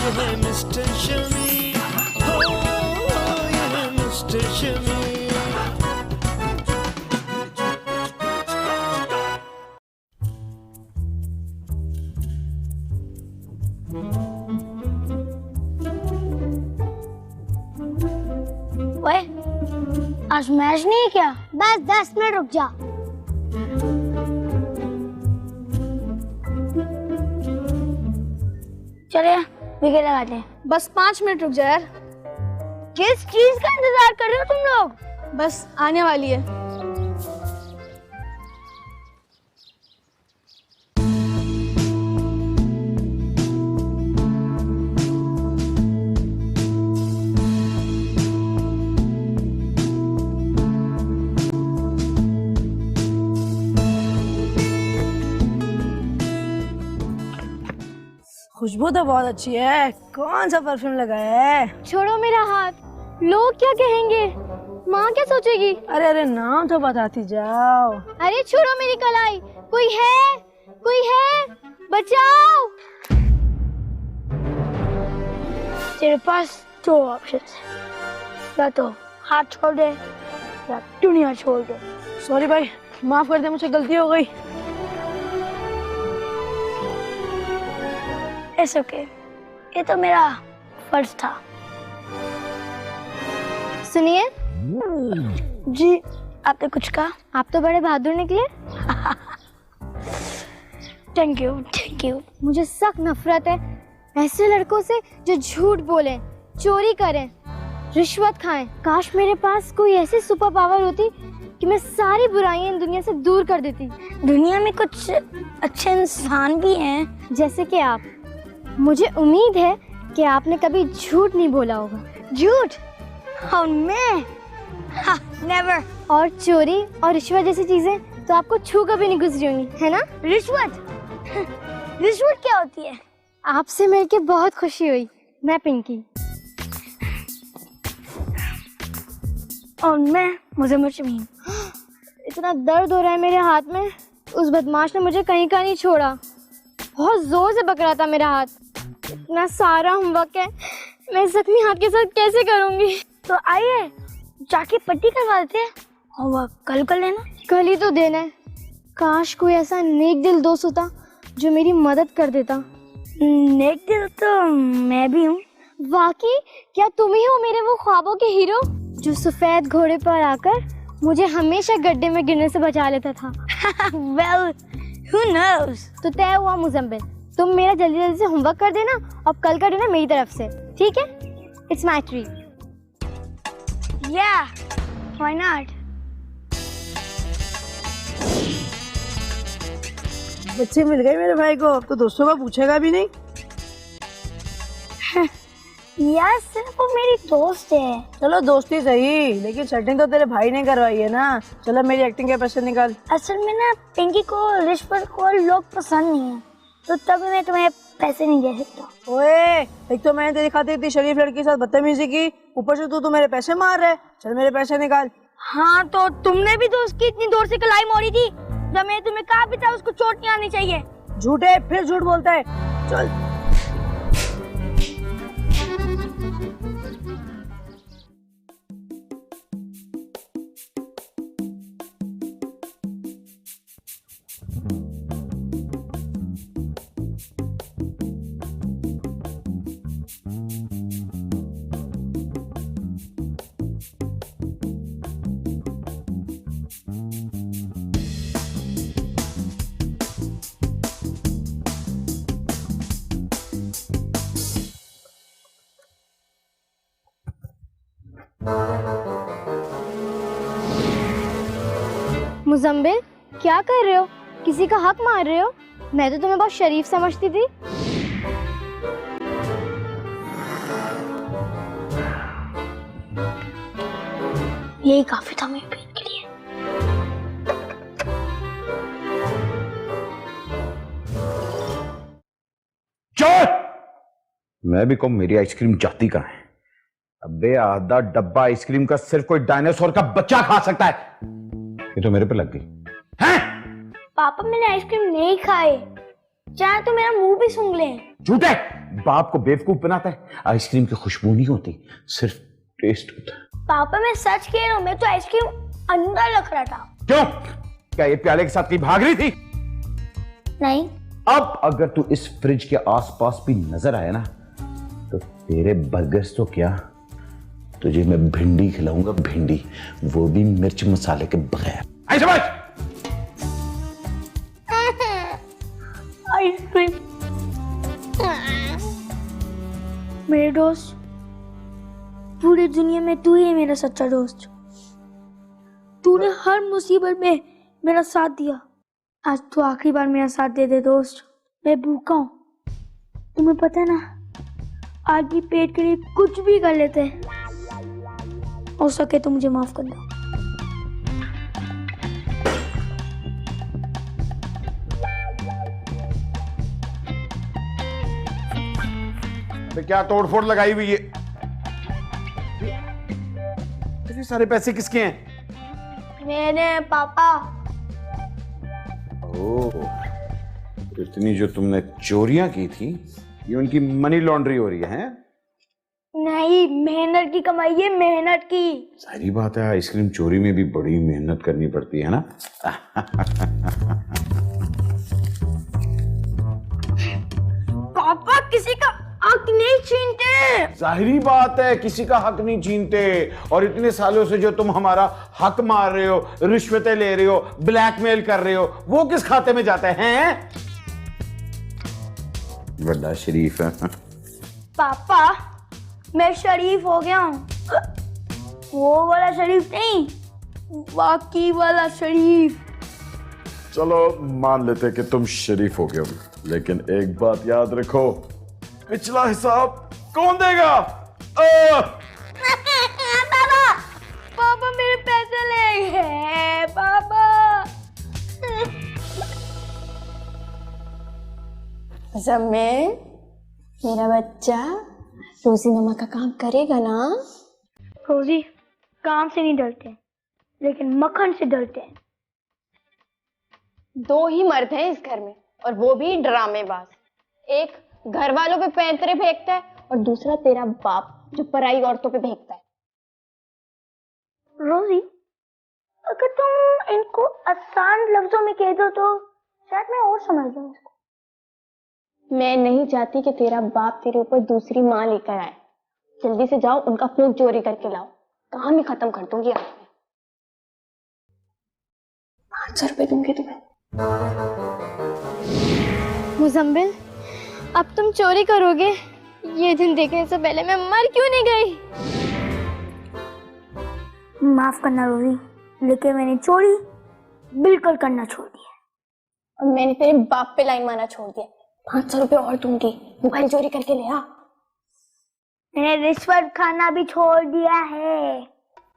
ये है मिस्टर शमी, हो ये है मिस्टर शमी। ओए, आज मैच नहीं है क्या? बस 10 मिनट रुक जा। चले विकेट लगाते हैं। बस 5 मिनट रुक जा यार। किस चीज का इंतजार कर रहे हो तुम लोग? बस आने वाली है। खुशबू तो बहुत अच्छी है। कौन सा परफ्यूम लगाया है? छोड़ो मेरा हाथ, लोग क्या कहेंगे, माँ क्या सोचेगी? अरे अरे नाम तो बताती जाओ। अरे छोड़ो मेरी कलाई, कोई है? कोई है? बचाओ। तेरे पास 2 ऑप्शन है, या तो हाथ छोड़ दे या दुनिया छोड़ दे। सॉरी भाई, माफ कर दे, मुझसे गलती हो गई। इट्स ओके, ये तो मेरा फर्ज था। सुनिए जी, आपने कुछ कहा? आप तो बड़े बहादुर निकले। Thank you, thank you. मुझे सख्त नफरत है ऐसे लड़कों से जो झूठ बोलें, चोरी करें, रिश्वत खाएं। काश मेरे पास कोई ऐसी सुपर पावर होती कि मैं सारी बुराइयां इन दुनिया से दूर कर देती। दुनिया में कुछ अच्छे इंसान भी हैं, जैसे कि आप। मुझे उम्मीद है कि आपने कभी झूठ नहीं बोला होगा। झूठ? और मैं? नेवर। और चोरी और रिश्वत जैसी चीजें तो आपको छू कभी नहीं गुजरी होंगी, है ना? रिश्वत? रिश्वत क्या होती है? आपसे मिलके बहुत खुशी हुई। मैं पिंकी। और मैं मुज़म्मिल शमीम। इतना दर्द हो रहा है मेरे हाथ में। उस बदमाश ने मुझे कहीं का नहीं छोड़ा, बहुत जोर से पकड़ा था मेरा हाथ। इतना सारा होमवर्क है, मैं जख्मी हाथ के साथ कैसे करूंगी? तो आइए जाके पट्टी करवा देते हैं। होमवर्क कल कर लेना। कल ही तो देना है। काश कोई ऐसा नेक दिल दोस्त होता जो मेरी मदद कर देता। नेक दिल तो मैं भी हूँ। वाकई? क्या तुम ही हो मेरे वो ख्वाबों के हीरो जो सफेद घोड़े पर आकर मुझे हमेशा गड्ढे में गिरने से बचा लेता था? Well, who knows? तो तय हुआ मुज़म्मिल, तुम मेरा जल्दी जल्दी से होमवर्क कर देना और कल का डिनर मेरी तरफ से, ठीक है? It's my treat. Yeah, why not? बच्चे मिल गए मेरे भाई को, अब तो दोस्तों का पूछेगा भी नहीं। यार सिर्फ वो मेरी दोस्त है। चलो दोस्ती सही, लेकिन सेटिंग तो तेरे भाई ने करवाई है ना। चलो मेरी एक्टिंग के पैसे निकाल। असल में ना पिंकी को रिश्वत को लोग पसंद नहीं है, तो तब मैं तुम्हें पैसे नहीं दे सकता। ओए, एक तो मैंने तेरी खातिर इतनी शरीफ लड़की के साथ बदतमीजी की, ऊपर से तू मेरे पैसे मार रहा है। चल मेरे पैसे निकाल। हाँ तो तुमने भी तो उसकी इतनी दूर से कलाई मोड़ी थी, जब मैंने तुम्हें कहा भी था उसको चोट नहीं आनी चाहिए। झूठे, फिर झूठ बोलता है। चल मुज़म्मिल, क्या कर रहे हो? किसी का हक मार रहे हो? मैं तो तुम्हें बहुत शरीफ समझती थी। यही काफी था मेरे पेट के लिए। मैं भी कहूं मेरी आइसक्रीम जाती कहां है? अबे आधा डब्बा आइसक्रीम का सिर्फ कोई डायनासोर का बच्चा खा सकता है। ये तो मेरे पे लग गई हैं? पापा मैंने आइसक्रीम नहीं खाए, चाहे तो मेरा मुंह भी सूंघ ले। झूठे, बाप को बेवकूफ बनाता है। आइसक्रीम की खुशबू नहीं होती, सिर्फ टेस्ट होता है। पापा मैं सच कह रहा हूँ, मैं तो आइसक्रीम अंदर रख रहा था। क्यों? क्या ये प्याले के साथ कहीं भाग रही थी? नहीं। अब अगर तू इस फ्रिज के आसपास भी नजर आया ना, तो तेरे बर्गर्स तो क्या, तुझे मैं भिंडी खिलाऊंगा, भिंडी, वो भी मिर्च मसाले के बगैर। आई समझ? आइसक्रीम। मेरे दोस्त, पूरी दुनिया में तू ही है मेरा सच्चा दोस्त। तूने हर मुसीबत में मेरा साथ दिया। आज तू आखिरी बार मेरा साथ दे दे दोस्त। मैं भूखा हूँ, तुम्हें पता है ना, आज भी पेट के लिए कुछ भी कर लेते हैं। हो सके तो मुझे माफ कर दो। तो क्या तोड़फोड़ लगाई हुई है? इतने सारे पैसे किसके हैं? मेरे पापा। ओह, इतनी जो तुमने चोरियां की थी, ये उनकी मनी लॉन्ड्री हो रही है? नहीं, मेहनत की कमाई है, मेहनत की। सारी बात है, आइसक्रीम चोरी में भी बड़ी मेहनत करनी पड़ती है ना। पापा किसी का हक नहीं छीनते। जाहिरी बात है, किसी का हक नहीं छीनते। और इतने सालों से जो तुम हमारा हक मार रहे हो, रिश्वतें ले रहे हो, ब्लैकमेल कर रहे हो, वो किस खाते में जाते हैं? बड़ा शरीफ है। पापा मैं शरीफ हो गया हूँ, वो वाला शरीफ नहीं, बाकी वाला शरीफ। चलो मान लेते कि तुम शरीफ हो गए हो, लेकिन एक बात याद रखो, पिछला हिसाब कौन देगा? पापा, पापा मेरे पैसे ले गए पापा। ज़मीन, मेरा बच्चा रोजी मम्मा का काम करेगा ना? रोजी काम से नहीं डरते, लेकिन मक्खन से डरते हैं। दो ही मर्द हैं इस घर में, और वो भी ड्रामेबाज। एक घर वालों पे पैंतरे फेंकता है, और दूसरा तेरा बाप जो पराई औरतों पे फेंकता है। रोजी, अगर तुम इनको आसान लफ्जों में कह दो तो शायद मैं और समझ लूं इसको। मैं नहीं चाहती कि तेरा बाप तेरे ऊपर दूसरी माँ लेकर आए। जल्दी से जाओ, उनका फोन चोरी करके लाओ, काम ही खत्म कर दूंगी आज मैं। 500 रुपए दूंगी तुम्हें। मुजम्मिल, अब तुम चोरी करोगे? ये दिन देखने से पहले मैं मर क्यों नहीं गई? माफ करना रोजी, लेकिन मैंने चोरी बिल्कुल करना छोड़ दिया। और मैंने तेरे बाप पे लाइन मारना छोड़ दिया। 500 रुपए और दूंगी, मोबाइल चोरी करके ले आ। मैंने रिश्वत खाना भी छोड़ दिया है।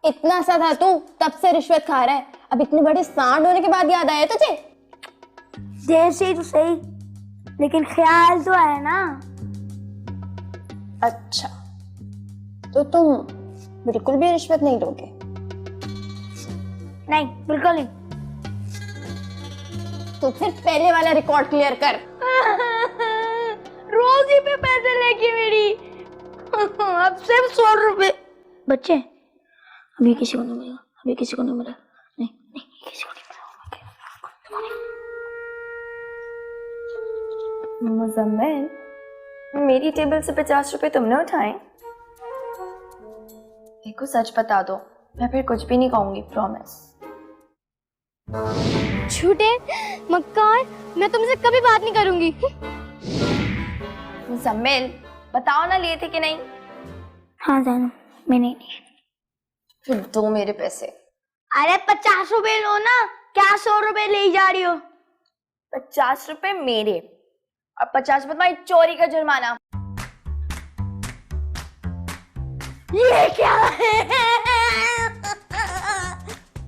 इतना सा था तू, तब से रिश्वत खा रहा है। अब इतने बड़े सांड होने के बाद याद आया तुझे? देर से तो सही, लेकिन ख्याल तो है ना। अच्छा, तो तुम बिल्कुल भी रिश्वत नहीं दोगे? नहीं, बिल्कुल नहीं। तो फिर पहले वाला रिकॉर्ड क्लियर कर। रोजी पे पैसे लेके मेरी अब सिर्फ 100 रुपए बच्चे। अभी किसी को नहीं मिलेगा, अभी किसी को नहीं मिलेगा, नहीं नहीं किसी को नहीं मिलेगा। मुजम्मिल, मेरी टेबल से 50 रुपए तुमने उठाए? देखो सच बता दो, मैं फिर कुछ भी नहीं कहूंगी, प्रॉमिस। झूठे मक्कार, मैं तुमसे कभी बात नहीं करूंगी। मुजम्मिल, बताओ ना लिए थे कि नहीं? हाँ जानू, मैंने नहीं। फिर दो मेरे पैसे। अरे 50 रुपए लो ना, क्या 100 रुपए ले जा रही हो? 50 रुपए मेरे और 50 रुपए तुम्हारी चोरी का जुर्माना। ये क्या है?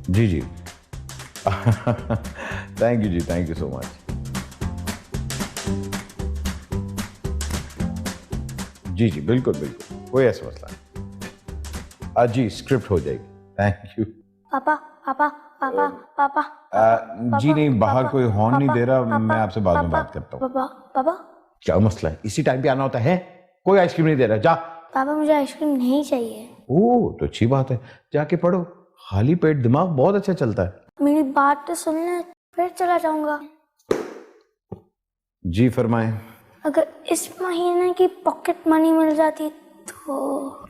जी जी। थैंक यू जी, थैंक यू सो मच। जी जी, बिल्कुल बिल्कुल, कोई ऐसा मसला नहीं। आज जी स्क्रिप्ट हो जाएगी। Thank you. पापा पापा पापा पापा जी नहीं, बाहर कोई हॉर्न नहीं दे रहा, मैं आपसे बाद में बात करता हूँ। पापा पापा क्या मसला है? इसी टाइम पे आना होता है? कोई आइसक्रीम नहीं दे रहा, जा। पापा मुझे आइसक्रीम नहीं चाहिए। ओह तो अच्छी बात है, जाके पढ़ो। खाली पेट दिमाग बहुत अच्छा चलता है। मेरी बात तो सुन ले, फिर चला जाऊंगा। जी फरमाएं। अगर इस महीने की पॉकेट मनी मिल जाती तो।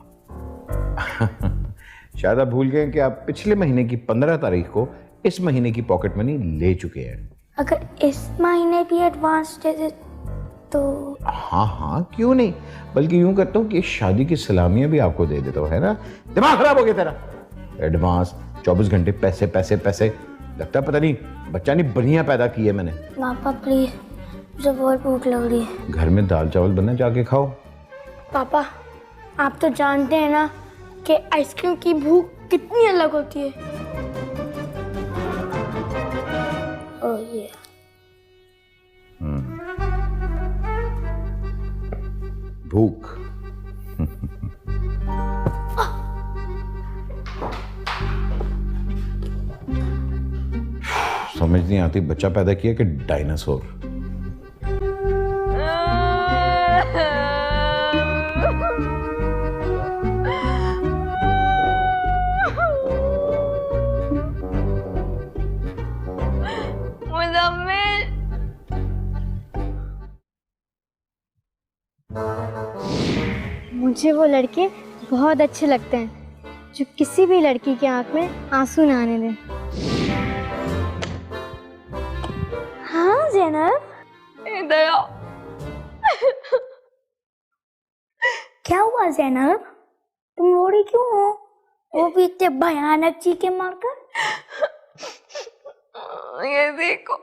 शायद आप भूल गए कि आप पिछले महीने की 15 तारीख को इस महीने की पॉकेट मनी ले चुके हैं। अगर इस महीने भी एडवांस दे दे तो। हाँ हाँ क्यों नहीं, बल्कि यूं करता हूँ कि शादी की सलामियां भी आपको दे देता हूँ, है ना? दिमाग खराब हो गया तेरा। एडवांस 24 घंटे पैसे पैसे पैसे, लगता है पता नहीं बच्चा नहीं बढ़िया पैदा की है मैंने। पापा प्लीज, मुझे बहुत भूख लग रही है। घर में दाल चावल बना, जाके खाओ। पापा आप तो जानते हैं ना कि आइसक्रीम की भूख कितनी अलग होती है। ओह ये भूख। समझ नहीं आती बच्चा पैदा किया कि डायनासोर। मुजम्मिल, मुझे वो लड़के बहुत अच्छे लगते हैं जो किसी भी लड़की की आंख में आंसू ना आने दें। हाँ ज़ैनब, इधर आओ। क्या हुआ ज़ैनब? तुम रो रही क्यों हो? वो भी इतने भयानक चीखें मारकर। ये देखो।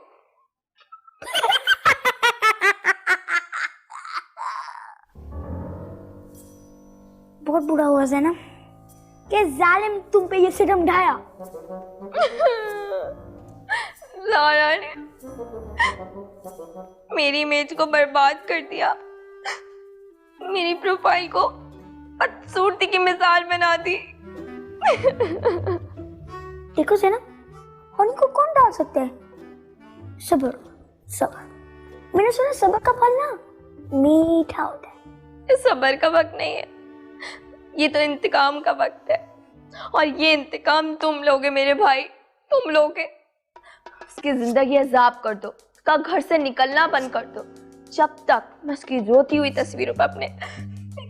बहुत बुरा हुआ ज़ैनब कि जालिम तुम पे ये सितम ढाया। ज़ारा ने मेरी इमेज को बर्बाद कर दिया, मेरी प्रोफाइल को बदसूरती की मिसाल बना दी। देखो ज़ैनब, होने को कौन डाल सकता है? सब्र सब्र, मैंने सुना सब्र का फल ना मीठा होता है। ये सब्र का वक्त नहीं है, ये तो इंतकाम का वक्त है। और ये इंतकाम तुम लोगे मेरे भाई, तुम लोगे। उसकी जिंदगी अजाब कर दो, उसका घर से निकलना बंद कर दो। जब तक मैं उसकी रोती हुई तस्वीरों पर अपने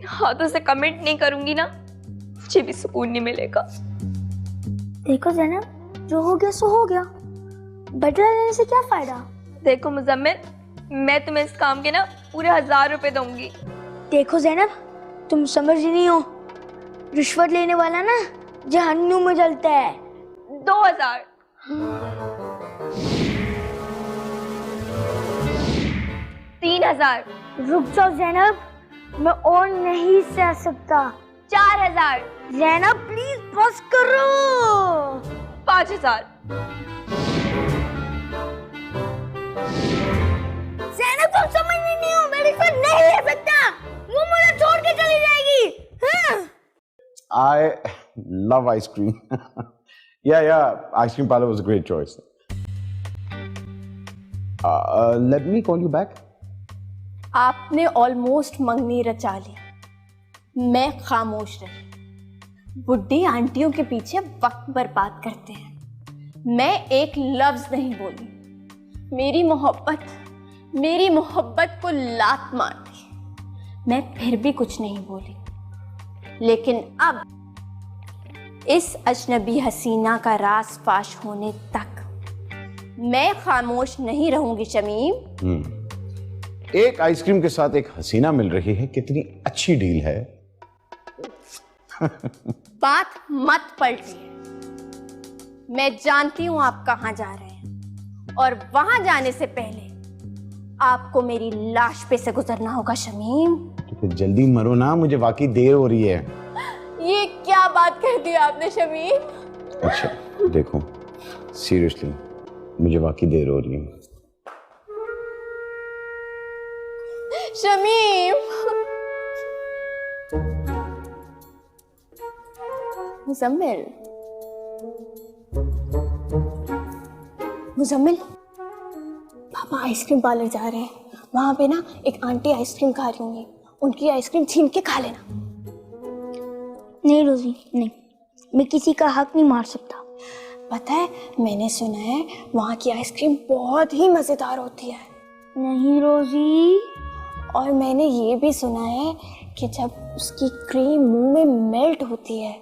हाथों से कमेंट नहीं करूंगी ना, मुझे भी सुकून नहीं मिलेगा। देखो ज़ैनब, जो हो गया सो हो गया, बदला लेने से क्या फायदा? देखो मुजम्मिल, मैं तुम्हें इस काम के ना पूरे 1000 रुपए दूंगी। देखो ज़ैनब, तुम समझ ही नहीं हो, रिश्वत लेने वाला ना जहन्नुम में जलता है। 2000। 3000। रुक जाओ ज़ैनब, मैं और नहीं सह सकता। 4000। ज़ैनब प्लीज बस करो। 5000। ज़ैनब तुम समझ नहीं हो, मैं रिश्वत नहीं ले सकता, वो मुझे छोड़ के चली जाएगी। हाँ? I love ice cream. Yeah, ice cream parlor was a great choice. Let me call you back. आपने ऑलमोस्ट मंगनी रचा ली, मैं खामोश रही। बुड्ढी आंटियों के पीछे वक्त बर्बाद करते हैं, मैं एक लफ्ज नहीं बोली। मेरी मोहब्बत को लात मार दी, मैं फिर भी कुछ नहीं बोली। लेकिन अब इस अजनबी हसीना का राज फाश होने तक मैं खामोश नहीं रहूंगी। शमीम, एक आइसक्रीम के साथ एक हसीना मिल रही है, कितनी अच्छी डील है। बात मत पलटिए, मैं जानती हूं आप कहां जा रहे हैं, और वहां जाने से पहले आपको मेरी लाश पे से गुजरना होगा। शमीम, तो फिर जल्दी मरो ना, मुझे वाकई देर हो रही है। ये क्या बात कह दी आपने शमीम? अच्छा देखो, सीरियसली मुझे वाकई देर हो रही है। शमीम, मुजम्मिल, पापा आइसक्रीम पार्लर जा रहे हैं, वहाँ पे ना एक आंटी आइसक्रीम खा रही होंगी, उनकी आइसक्रीम छीन के खा लेना। नहीं रोजी, नहीं, मैं किसी का हक नहीं मार सकता। पता है, मैंने सुना है वहाँ की आइसक्रीम बहुत ही मज़ेदार होती है। नहीं रोजी। और मैंने ये भी सुना है कि जब उसकी क्रीम मुंह में मेल्ट होती है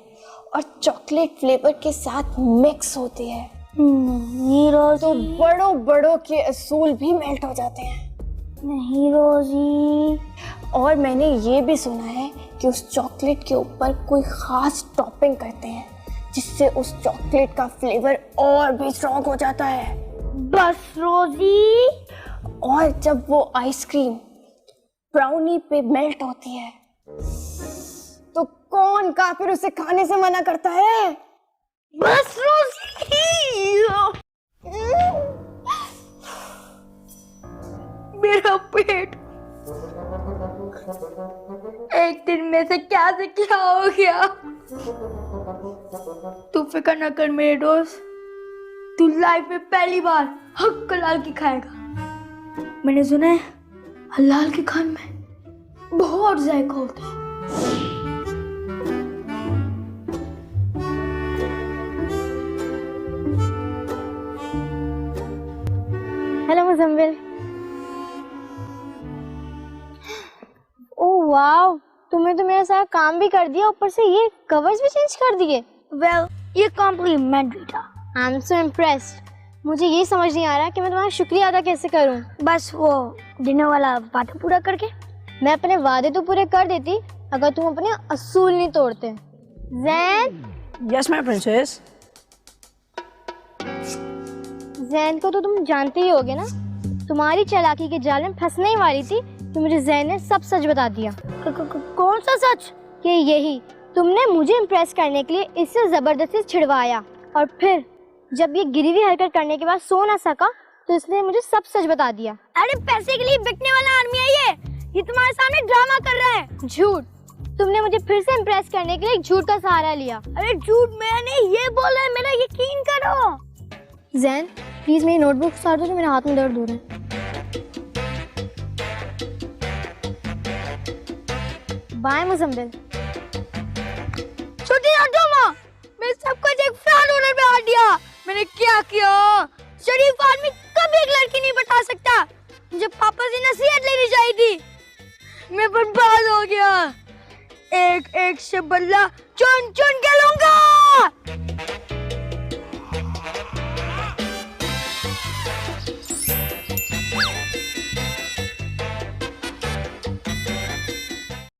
और चॉकलेट फ्लेवर के साथ मिक्स होती है नहीं रोजी। तो बड़ों बड़ों के असूल भी मेल्ट हो जाते हैं। नहीं रोजी। और मैंने ये भी सुना है कि उस चॉकलेट के ऊपर कोई ख़ास टॉपिंग करते हैं जिससे उस चॉकलेट का फ्लेवर और भी स्ट्रॉन्ग हो जाता है। बस रोजी। और जब वो आइसक्रीम ब्राउनी पे मेल्ट होती है तो कौन काफिर उसे खाने से मना करता है? बस रोजी। मेरा पेट एक दिन में से क्या हो गया। तू फिक्र न कर मेरे दोस्त, तू लाइफ में पहली बार हक हलाल की खाएगा। मैंने सुना है हलाल के खाने में बहुत जायका होता है। हेलो मुजम्मिल। ओह वाओ, तुमने तो मेरा सारा काम भी कर दिया, ऊपर से ये कवर्स भी चेंज कर दिए। वेल, ये कॉम्प्लीमेंट्री था। I am so impressed. मुझे ये समझ नहीं आ रहा कि मैं तुम्हारा शुक्रिया अदा कैसे करूं। बस वो डिनर वाला वादा पूरा करके। मैं अपने वादे तो पूरे कर देती अगर तुम अपने असूल नहीं तोड़ते। Jain. Yes my princess. Jain को तो तुम जानते ही होगे ना, तुम्हारी चालाकी के जाल में फंसने ही वाली थी कि मुझे जैन ने सब सच बता दिया। कौन सा सच? कि यही तुमने मुझे इम्प्रेस करने के लिए इससे जबरदस्ती छिड़वाया, और फिर जब ये गिरी हुई हरकत करने के बाद सो ना सका तो इसने मुझे सब सच बता दिया। अरे पैसे के लिए बिकने वाला आदमी है ये तुम्हारे सामने ड्रामा कर रहा है। झूठ। तुमने मुझे फिर से इम्प्रेस करने के लिए एक झूठ का सहारा लिया। अरे झूठ मैंने ये बोला है, मेरा यकीन करो। जैन प्लीज मेरी नोटबुक उतार दो, जो मेरे हाथ में दर्द हो रहा है। बाय मुजम्मिल। छोटी हटो माँ, मैं सब कुछ एक फ्रॉड ओनर पे हाथ दिया। मैंने क्या किया? शरीफ आदमी कभी एक लड़की नहीं बता सकता। मुझे पापा से नसीहत लेनी चाहिए थी। मैं बर्बाद हो गया। एक एक से बदला चुन चुन के लूंगा।